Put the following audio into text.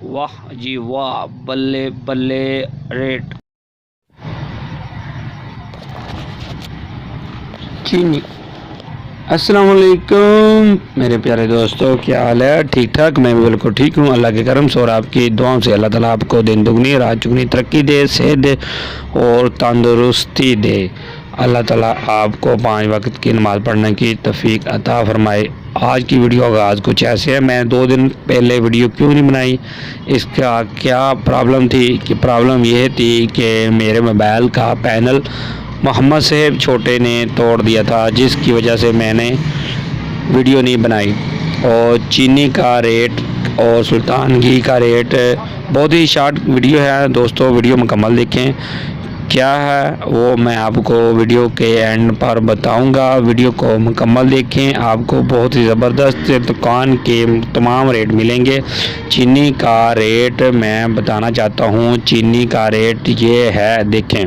वाह जी वाह, बल्ले बल्ले रेट। चीनी। अस्सलाम वालेकुम मेरे प्यारे दोस्तों, क्या हाल है? ठीक ठाक? मैं भी बिल्कुल ठीक हूँ। अल्लाह के करम से और आपकी दुआओं से अल्लाह ताला आपको दिन दुगनी रात चुगनी तरक्की दे, सेहत दे और तंदुरुस्ती दे। अल्लाह ताला आपको 5 वक्त की नमाज़ पढ़ने की तौफीक अता फ़रमाए। आज की वीडियो का आगाज़ कुछ ऐसे है। मैं 2 दिन पहले वीडियो क्यों नहीं बनाई, इसका क्या प्रॉब्लम थी कि प्रॉब्लम यह थी कि मेरे मोबाइल का पैनल मोहम्मद साहब छोटे ने तोड़ दिया था, जिसकी वजह से मैंने वीडियो नहीं बनाई। और चीनी का रेट और सुल्तान घी का रेट, बहुत ही शॉर्ट वीडियो है दोस्तों, वीडियो मुकम्मल देखें। क्या है वो मैं आपको वीडियो के एंड पर बताऊंगा। वीडियो को मुकम्मल देखें, आपको बहुत ही ज़बरदस्त दुकान के तमाम रेट मिलेंगे। चीनी का रेट मैं बताना चाहता हूँ। चीनी का रेट ये है, देखें।